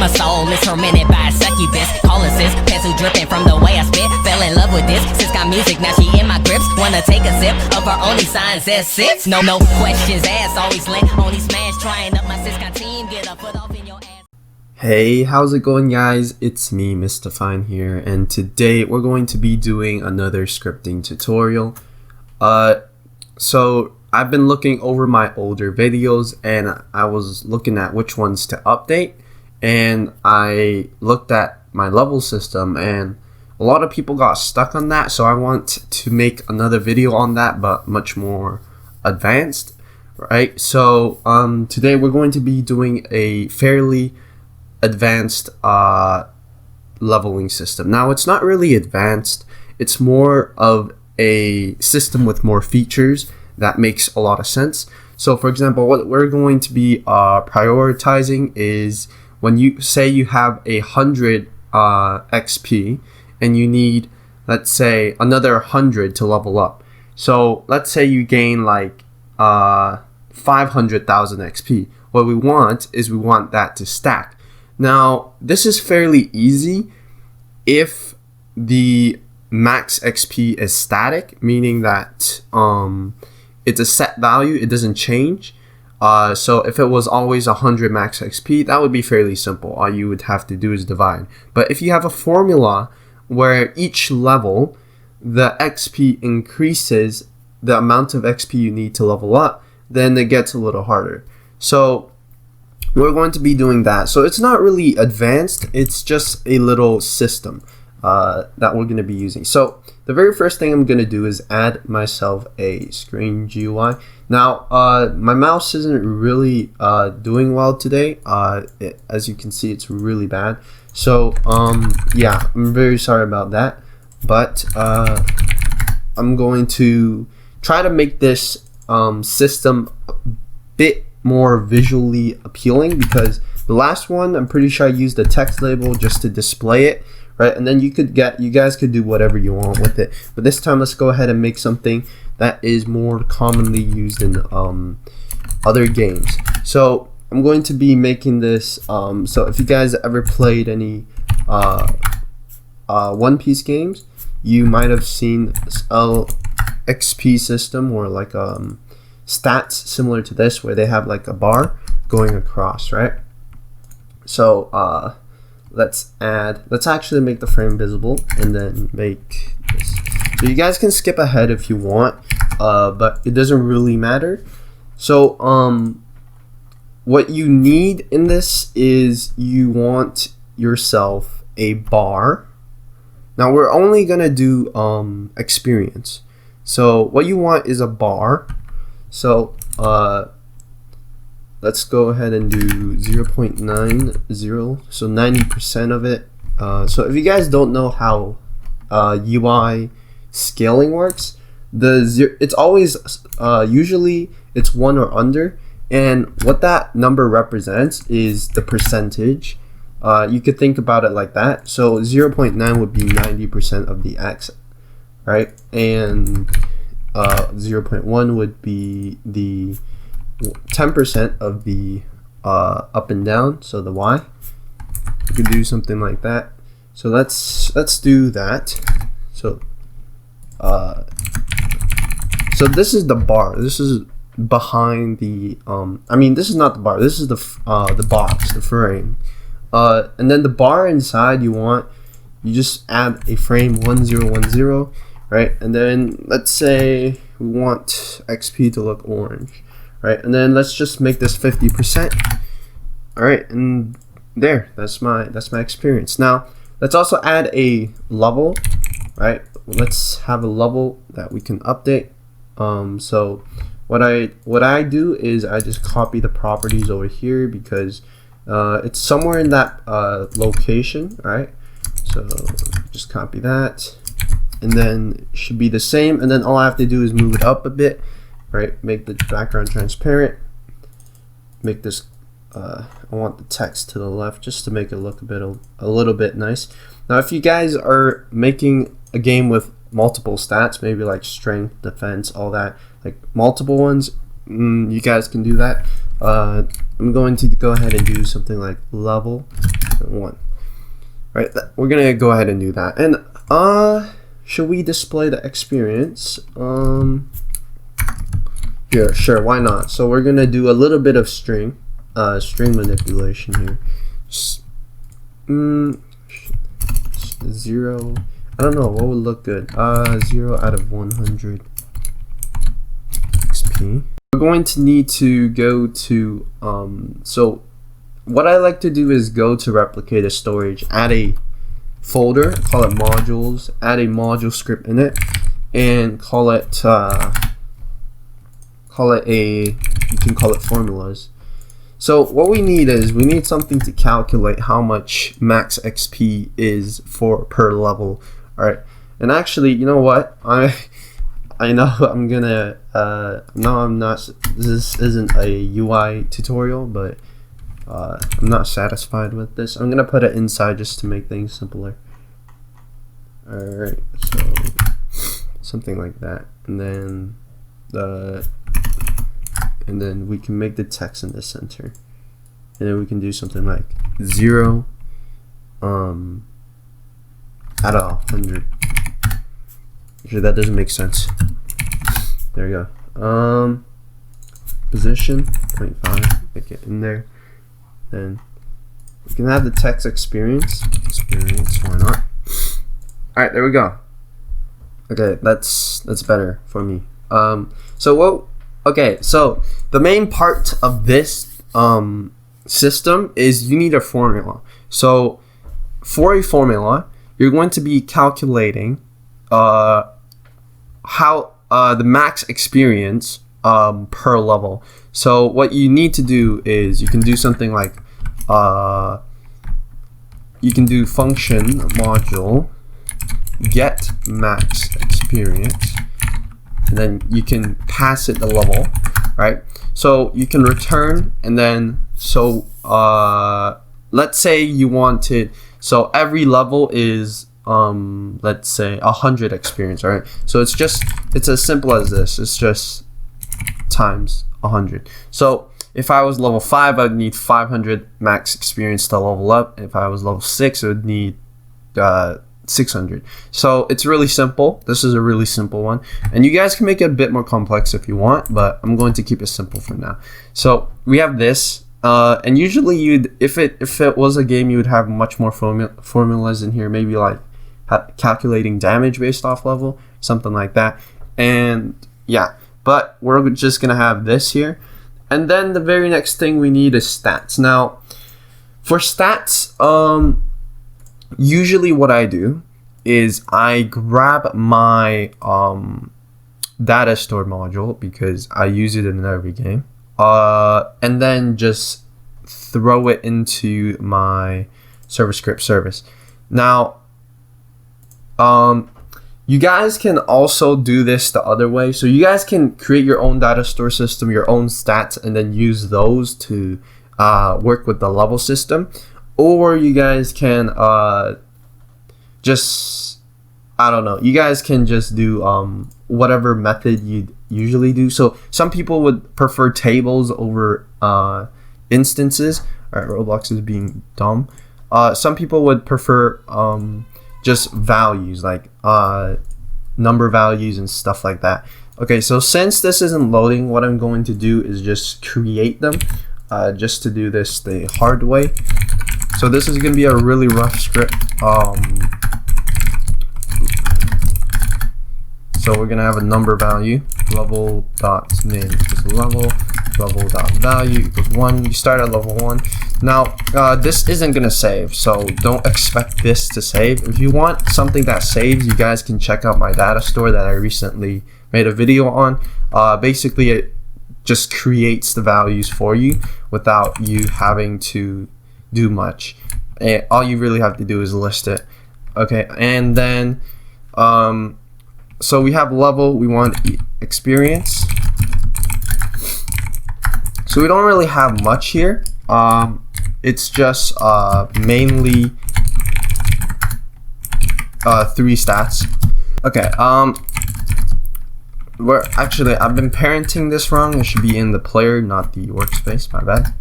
My soul is tormented by a succubus. Call assist, pencil dripping from the way I spit. Fell in love with this, sis got music, now she in my grips. Wanna take a sip of her only signs as sits. No questions asked, always late. Only smash, trying up my sis got team. Get a foot off in your ass. Hey, how's it going, guys? It's me, Mystifine here, and today we're going to be doing another scripting tutorial. So I've been looking over my older videos and I was looking at which ones to update, and I looked at my level system and a lot of people got stuck on that, so I want to make another video on that, but much more advanced, right? So today we're going to be doing a fairly advanced leveling system. Now, it's not really advanced, it's more of a system with more features that makes a lot of sense. So for example, what we're going to be prioritizing is when you say you have 100 XP and you need, let's say, another 100 to level up. So let's say you gain like 500,000 XP. What we want is we want that to stack. Now, this is fairly easy if the max XP is static, meaning that it's a set value, it doesn't change. So if it was always 100 max XP, that would be fairly simple. All you would have to do is divide. But if you have a formula where each level, the XP increases the amount of XP you need to level up, then it gets a little harder. So we're going to be doing that. So it's not really advanced, it's just a little system that we're going to be using. So the very first thing I'm going to do is add myself a screen GUI. Now, my mouse isn't really doing well today. As you can see, it's really bad. So yeah, I'm very sorry about that. But I'm going to try to make this system a bit more visually appealing, because the last one, I'm pretty sure I used a text label just to display it, right? And then you guys could do whatever you want with it. But this time, let's go ahead and make something that is more commonly used in other games. So I'm going to be making this. So if you guys ever played any One Piece games, you might have seen a XP system, or like stats similar to this, where they have like a bar going across, right? So let's actually make the frame visible and then make this. So you guys can skip ahead if you want, but it doesn't really matter. So what you need in this is you want yourself a bar. Now we're only gonna do experience. So what you want is a bar. So let's go ahead and do 0.90, so 90% of it. So if you guys don't know how UI scaling works, it's always usually it's 1 or under, and what that number represents is the percentage. You could think about it like that. So 0.9 would be 90% of the X, right? And 0.1 would be the 10% of the up and down, so the Y. You could do something like that. So let's do that. So so this is the bar. This is behind the I mean, this is not the bar. This is the box, the frame. And then the bar inside, you just add a frame 1010, right? And then let's say we want XP to look orange, right? And then let's just make this 50%. All right, and there, that's my experience. Now let's also add a level, right? Let's have a level that we can update. So what I do is I just copy the properties over here, because it's somewhere in that location, right? So just copy that, and then it should be the same, and then all I have to do is move it up a bit, right? Make the background transparent, make this I want the text to the left just to make it look a little bit nice. Now if you guys are making a game with multiple stats, maybe like strength, defense, all that, like multiple ones, you guys can do that. I'm going to go ahead and do something like level 1. Right, we're gonna go ahead and do that. And should we display the experience? Here, sure, why not? So we're gonna do a little bit of string manipulation here. 0. I don't know what would look good. 0 out of 100 XP. We're going to need to go to so what I like to do is go to replicator storage, add a folder, call it modules, add a module script in it, and call it you can call it formulas. So what we need is we need something to calculate how much max XP is for per level. All right, and actually, you know what? I know I'm gonna no, I'm not. This isn't a UI tutorial, but I'm not satisfied with this. I'm gonna put it inside just to make things simpler. All right, so something like that, and then we can make the text in the center, and then we can do something like 0 out of 100. Actually, that doesn't make sense. There you go. Position 0.5, make it in there. Then we can have the text experience, why not? All right, there we go. Okay, that's better for me. So the main part of this system is you need a formula. So for a formula, you're going to be calculating how the max experience per level. So what you need to do is you can do something like you can do function module get max experience, and then you can pass it the level, right? So you can return, and then let's say you wanted, so every level is let's say 100 experience, right? So it's as simple as this. It's just times 100. So if I was level 5, I'd need 500 max experience to level up. If I was level 6, I would need 600. So it's really simple. This is a really simple one, and you guys can make it a bit more complex if you want, but I'm going to keep it simple for now. So we have this, and usually if it was a game, you would have much more formulas in here, maybe like calculating damage based off level, something like that. And yeah, but we're just gonna have this here, and then the very next thing we need is stats. Now for stats, usually what I do is I grab my data store module, because I use it in every game, and then just throw it into my server script service. Now you guys can also do this the other way. So you guys can create your own data store system, your own stats, and then use those to work with the level system. Or you guys can just, I don't know, you guys can just do whatever method you usually do. So some people would prefer tables over instances. All right, Roblox is being dumb. Some people would prefer just values, like number values and stuff like that. Okay, so since this isn't loading, what I'm going to do is just create them, just to do this the hard way. So this is going to be a really rough script. So we're going to have a number value, level dot name equals level dot value equals 1. You start at level 1. Now this isn't going to save, so don't expect this to save. If you want something that saves, you guys can check out my data store that I recently made a video on. Basically it just creates the values for you without you having to do much. And all you really have to do is list it. Okay, and then so we have level, we want experience. So we don't really have much here. It's just mainly 3 stats. Okay, I've been parenting this wrong. It should be in the player, not the workspace, my bad.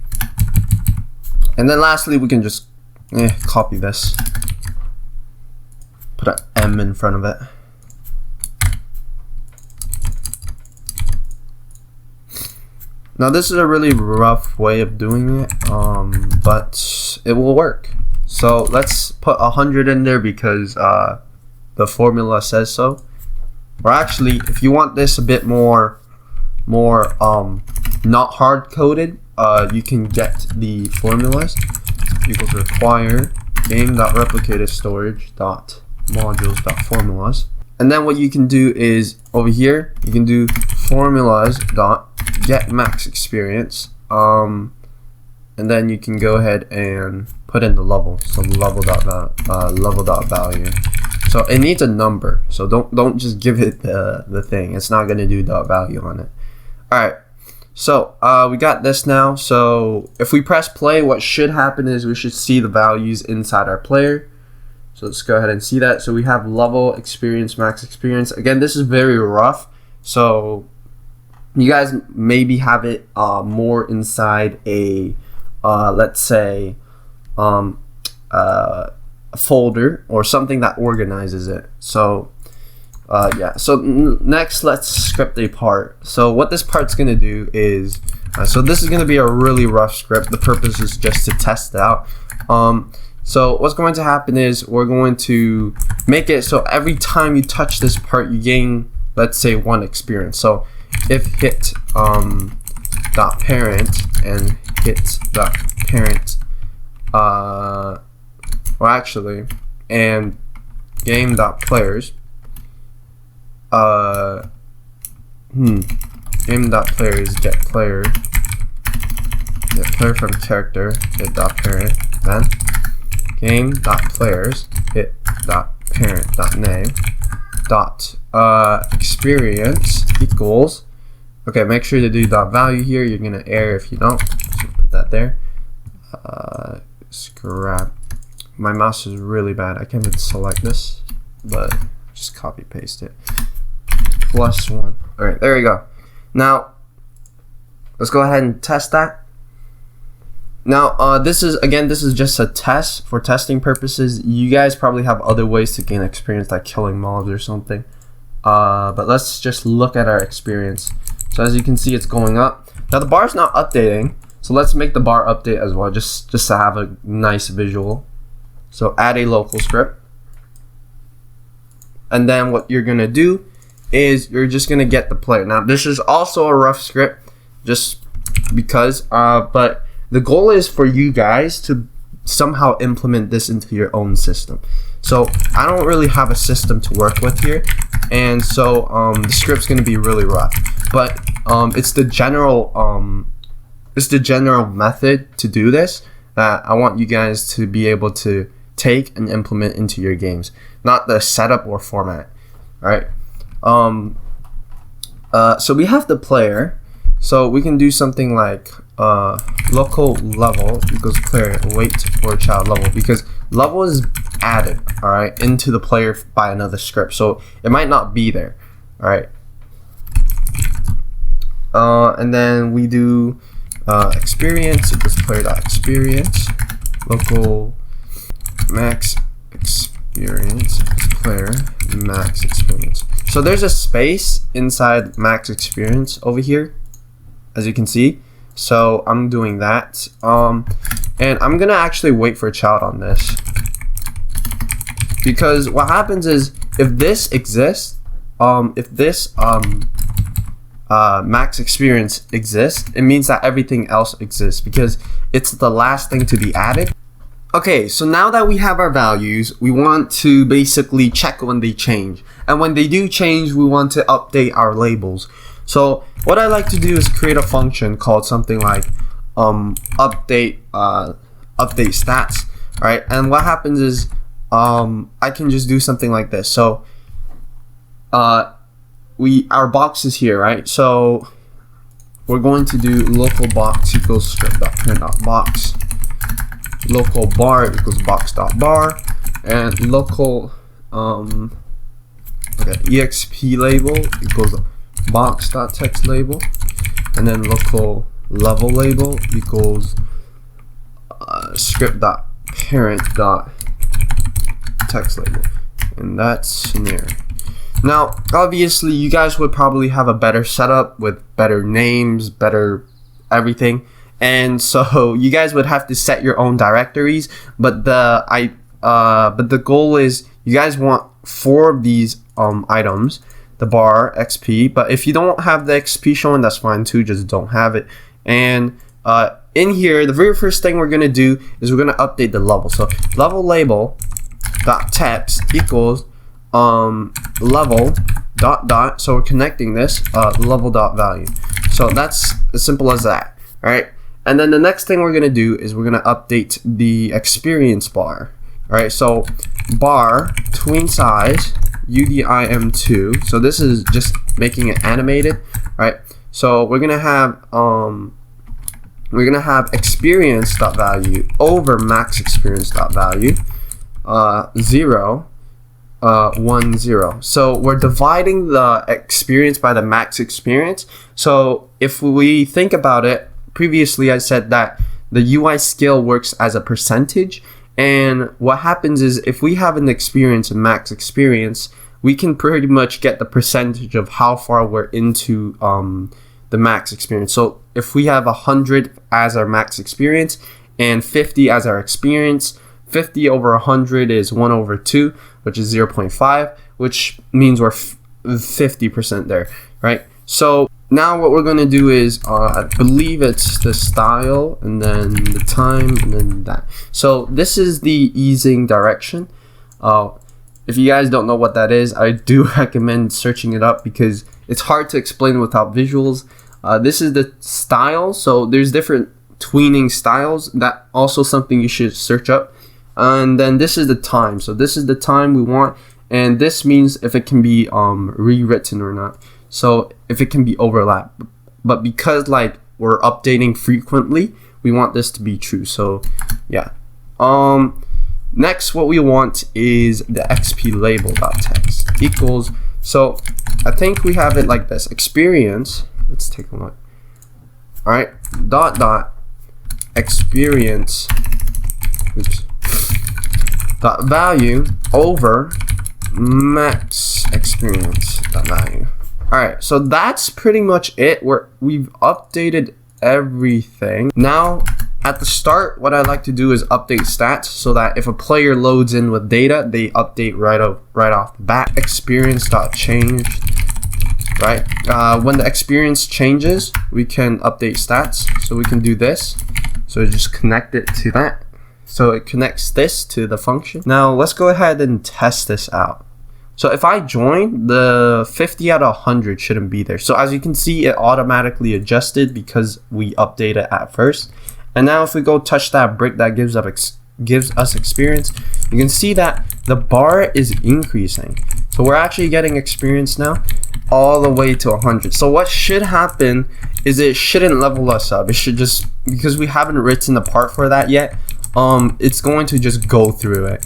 And then lastly, we can just Copy this. Put an M in front of it. Now this is a really rough way of doing it, but it will work. So let's put 100 in there because the formula says so. Or actually, if you want this a bit more not hard coded, you can get the formulas. Equals require game.replicated storage dot modules dot formulas. And then what you can do is over here you can do formulas dot get max experience, and then you can go ahead and put in the level. So level dot value. So it needs a number. So don't just give it the thing. It's not gonna do dot value on it. All right. So we got this now. So if we press play, what should happen is we should see the values inside our player. So let's go ahead and see that. So we have level, experience, max experience. Again, this is very rough. So you guys maybe have it more inside a let's say a folder or something that organizes it. So yeah, so next let's script a part. So what this part's gonna do is so this is gonna be a really rough script. The purpose is just to test it out. So what's going to happen is we're going to make it so every time you touch this part you gain, let's say, 1 experience. So if hit dot parent and hit dot parent or actually and game dot players game dot players get player from character hit dot parent, then game dot players hit dot parent dot name dot experience equals, okay, make sure to do dot value here. You're gonna error if you don't, so put that there. Scrap, my mouse is really bad, I can't even select this, but just copy paste it. +1. All right, there we go. Now let's go ahead and test that. Now this is just a test for testing purposes. You guys probably have other ways to gain experience, like killing mobs or something, but let's just look at our experience. So as you can see, it's going up. Now the bar's not updating, so let's make the bar update as well, just to have a nice visual. So add a local script, and then what you're gonna do is you're just gonna get the player. Now this is also a rough script just because but the goal is for you guys to somehow implement this into your own system. So I don't really have a system to work with here, and so the script's gonna be really rough, but it's the general method to do this that I want you guys to be able to take and implement into your games, not the setup or format. All right. So we have the player, so we can do something like local level equals player wait for child level, because level is added, all right, into the player by another script, so it might not be there. All right. And then we do experience equals player dot experience local max experience is player max experience. So there's a space inside max experience over here, as you can see. So I'm doing that, and I'm gonna actually wait for a child on this, because what happens is if this exists, if this max experience exists, it means that everything else exists because it's the last thing to be added. Okay, so now that we have our values, we want to basically check when they change, and when they do change, we want to update our labels. So what I like to do is create a function called something like update stats. All right, and what happens is I can just do something like this. So our box is here, right? So we're going to do local box equals script.parent.box, local bar equals box.bar, and local exp label equals box.text label, and then local level label equals script.parent parent dot text label, and that's near. Now, obviously, you guys would probably have a better setup with better names, better everything, and so you guys would have to set your own directories. But the goal is you guys want 4 of these items, the bar XP. But if you don't have the XP showing, that's fine too. Just don't have it. And in here, the very first thing we're gonna do is we're gonna update the level. So level label dot text equals level dot dot. So we're connecting this level dot value. So that's as simple as that. All right. And then the next thing we're gonna do is we're gonna update the experience bar. All right. So bar tween size UDIM2. So this is just making it animated. Right. So we're gonna have experience dot value over max experience dot value 0 1 0. So we're dividing the experience by the max experience. So if we think about it, previously I said that the UI scale works as a percentage, and what happens is if we have an experience and max experience, we can pretty much get the percentage of how far we're into the max experience. So if we have 100 as our max experience and 50 as our experience, 50 over 100 is 1 over 2, which is 0.5, which means we're 50% there, right? So now what we're going to do is, I believe it's the style, and then the time, and then that. So this is the easing direction. If you guys don't know what that is, I do recommend searching it up because it's hard to explain without visuals. This is the style, so there's different tweening styles. That also something you should search up. And then this is the time. So this is the time we want, and this means if it can be rewritten or not. So if it can be overlapped, but because like we're updating frequently, we want this to be true. So yeah. Next, what we want is the XP label dot text equals. So I think we have it like this: experience. Let's take a look. All right, dot dot experience. Oops. Dot value over max experience dot value. All right, so that's pretty much it. We've updated everything. Now, at the start, what I like to do is update stats so that if a player loads in with data, they update right off the bat. Experience dot change. Right. When the experience changes, we can update stats. So we can do this. So just connect it to that. So it connects this to the function. Now let's go ahead and test this out. So if I join, the 50 out of 100 shouldn't be there. So as you can see, it automatically adjusted because we updated at first. And now if we go touch that brick that gives us experience, you can see that the bar is increasing. So we're actually getting experience now all the way to 100. So what should happen is it shouldn't level us up. It should just, because we haven't written the part for that yet, it's going to just go through it.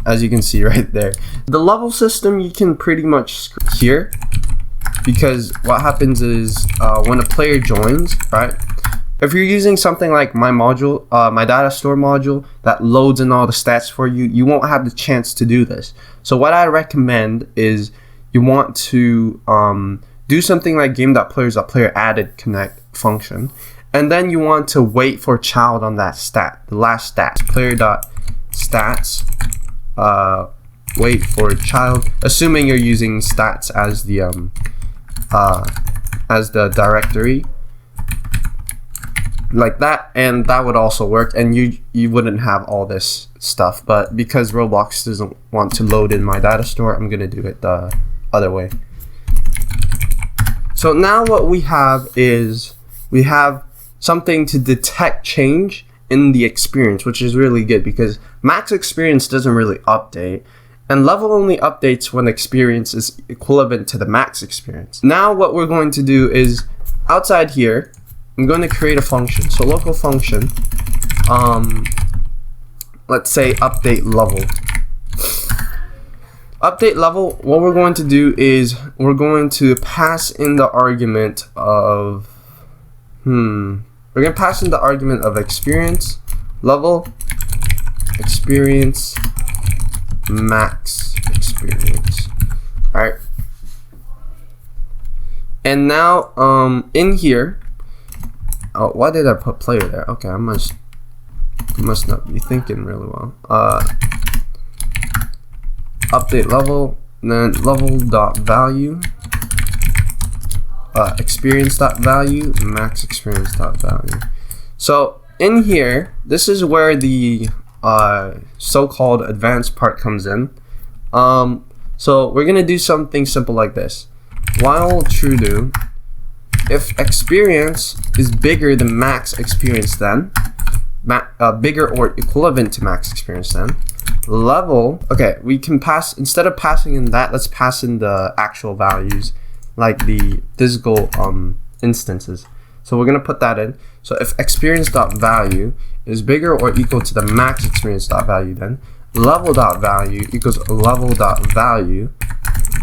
As you can see right there. The level system you can pretty much here, because what happens is when a player joins, right? If you're using something like my module, my data store module that loads in all the stats for you, you won't have the chance to do this. So what I recommend is you want to do something like game.players.player added connect function, and then you want to wait for child on that stat, the last stat, player.stats. Wait for child, assuming you're using stats as the directory, like that, and that would also work, and you wouldn't have all this stuff. But because Roblox doesn't want to load in my data store, I'm gonna do it the other way. So now what we have is we have something to detect change in the experience, which is really good because max experience doesn't really update, and level only updates when experience is equivalent to the max experience. Now what we're going to do is outside here, I'm going to create a function. So local function, let's say update level. Update level, what we're going to do is we're going to pass in the argument of we're going to pass in the argument of experience level experience, max experience. All right. And now, in here, oh, why did I put player there? Okay, I must not be thinking really well. Update level, and then level.value, experience.value, max experience.value. So in here, this is where the so-called advanced part comes in. So we're gonna do something simple like this. While true do, if experience is bigger than max experience, then bigger or equivalent to max experience, then level. Okay, we can pass, instead of passing in that, let's pass in the actual values, like the physical instances. So we're gonna put that in. So if experience.value is bigger or equal to the max experience.value, then level.value equals level.value.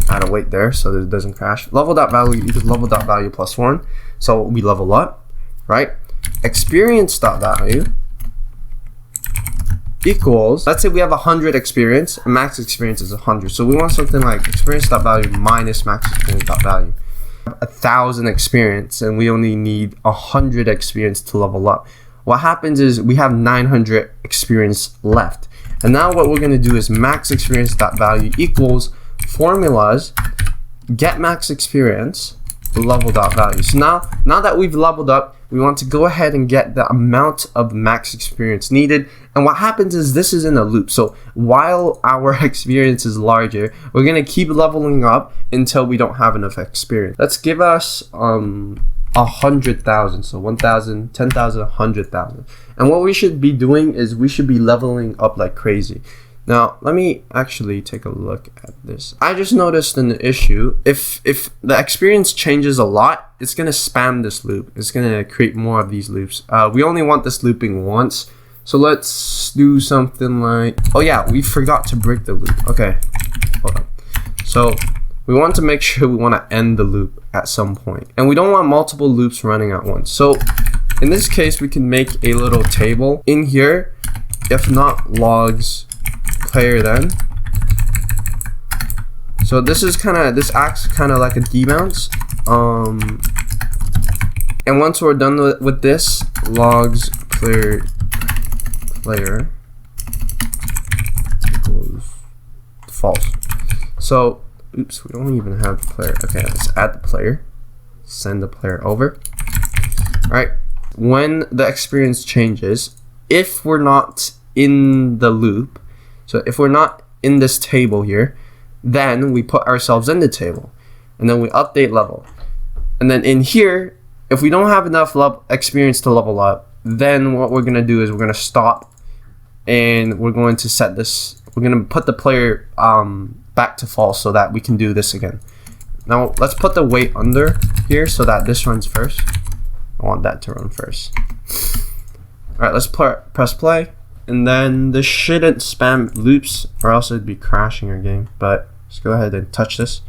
Add a weight there so that it doesn't crash. Level.value equals level.value plus 1. So we level up, right? Experience.value equals, let's say we have 100 experience and max experience is 100. So we want something like experience.value minus max experience.value. 1,000 experience and we only need 100 experience to level up. What happens is we have 900 experience left. And now what we're going to do is max experience.value equals formulas get max experience level.value. So now that we've leveled up, we want to go ahead and get the amount of max experience needed. And what happens is this is in a loop. So while our experience is larger, we're going to keep leveling up until we don't have enough experience. Let's give us 100,000. So 1,000, 10,000, 100,000. And what we should be doing is we should be leveling up like crazy. Now, let me actually take a look at this. I just noticed an issue. If the experience changes a lot, it's going to spam this loop. It's going to create more of these loops. We only want this looping once. So let's do something like, oh yeah, we forgot to break the loop. Okay, hold on. So we want to make sure we want to end the loop at some point. And we don't want multiple loops running at once. So in this case, we can make a little table in here. If not logs player then. So this is this acts kind of like a debounce. And once we're done with this, logs player equals false. So oops, we don't even have the player. Okay, let's add the player. Send the player over. Alright. When the experience changes, if we're not in the loop, so if we're not in this table here, then we put ourselves in the table. And then we update level. And then in here, if we don't have enough experience to level up, then what we're going to do is we're going to stop. And we're going to set this, we're going to put the player back to false so that we can do this again. Now let's put the weight under here so that this runs first. I want that to run first. Alright, let's press play. And then this shouldn't spam loops or else it'd be crashing our game. But let's go ahead and touch this.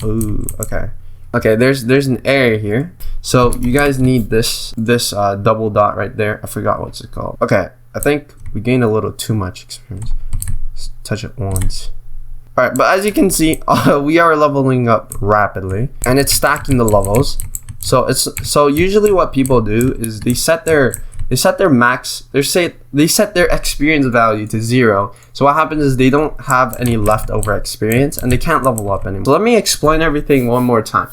Ooh, okay. Okay, there's an error here. So you guys need this double dot right there. I forgot what's it called. Okay, I think we gained a little too much experience. Let's touch it once. Alright, but as you can see, we are leveling up rapidly. And it's stacking the levels. So usually what people do is they set their max, they set their experience value to 0. So what happens is they don't have any leftover experience and they can't level up anymore. So let me explain everything one more time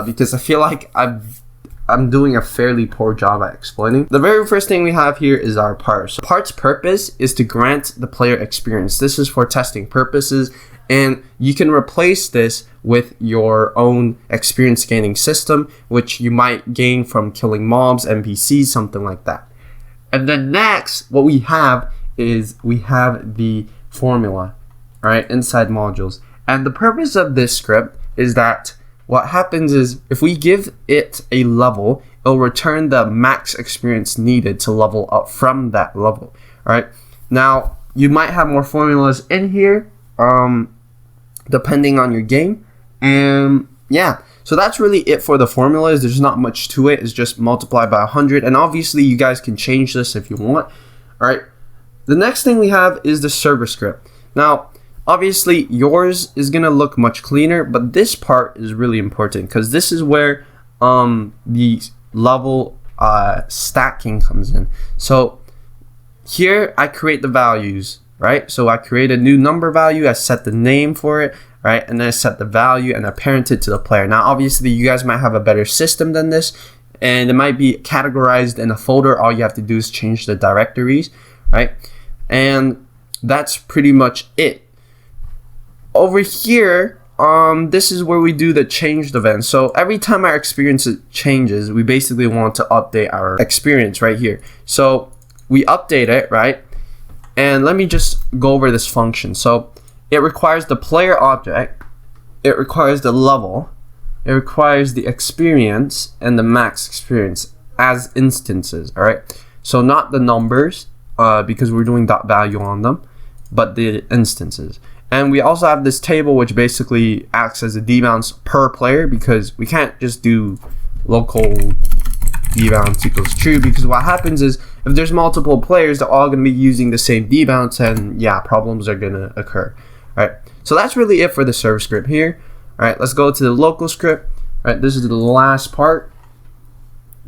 because I feel like I'm doing a fairly poor job at explaining. The very first thing we have here is our part. So part's purpose is to grant the player experience. This is for testing purposes, and you can replace this with your own experience gaining system, which you might gain from killing mobs, NPCs, something like that. And then next, what we have is we have the formula, right, inside modules. And the purpose of this script is that what happens is if we give it a level, it'll return the max experience needed to level up from that level, right? Now, you might have more formulas in here, depending on your game. And yeah, so that's really it for the formulas. There's not much to it. It's just multiply by 100. And obviously, you guys can change this if you want, all right? The next thing we have is the server script. Now, obviously yours is gonna look much cleaner, but this part is really important because this is where the level stacking comes in. So here I create the values, right? So I create a new number value, I set the name for it, right? And then I set the value and I parent it to the player. Now obviously you guys might have a better system than this, and it might be categorized in a folder. All you have to do is change the directories, right? And that's pretty much it. Over here, this is where we do the changed event. So every time our experience changes, we basically want to update our experience right here. So we update it, right? And let me just go over this function. So it requires the player object, it requires the level, it requires the experience and the max experience as instances, all right? So not the numbers, because we're doing dot value on them, but the instances. And we also have this table which basically acts as a debounce per player, because we can't just do local debounce equals true, because what happens is if there's multiple players, they're all going to be using the same debounce, and yeah, problems are going to occur. All right, so that's really it for the server script here. All right, let's go to the local script. All right, this is the last part.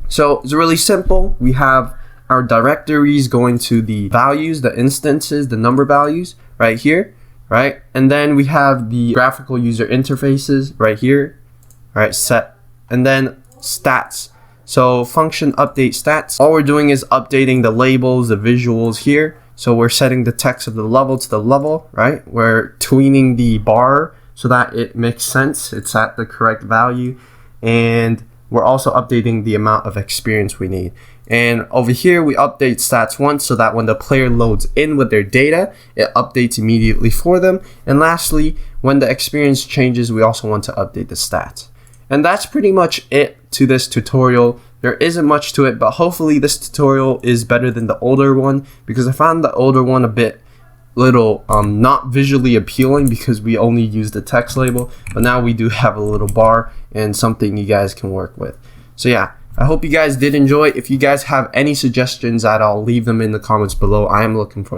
So it's really simple. We have our directories going to the values, the instances, the number values right here. Right, and then we have the graphical user interfaces right here, right, set, and then stats. So function update stats, all we're doing is updating the labels, the visuals here. So we're setting the text of the level to the level, right? We're tweening the bar so that it makes sense, it's at the correct value, and we're also updating the amount of experience we need. And over here, we update stats once so that when the player loads in with their data, it updates immediately for them. And lastly, when the experience changes, we also want to update the stats. And that's pretty much it to this tutorial. There isn't much to it, but hopefully this tutorial is better than the older one, because I found the older one a bit little not visually appealing because we only use the text label, but now we do have a little bar and something you guys can work with. So yeah, I hope you guys did enjoy. If you guys have any suggestions at all, leave them in the comments below. I am looking for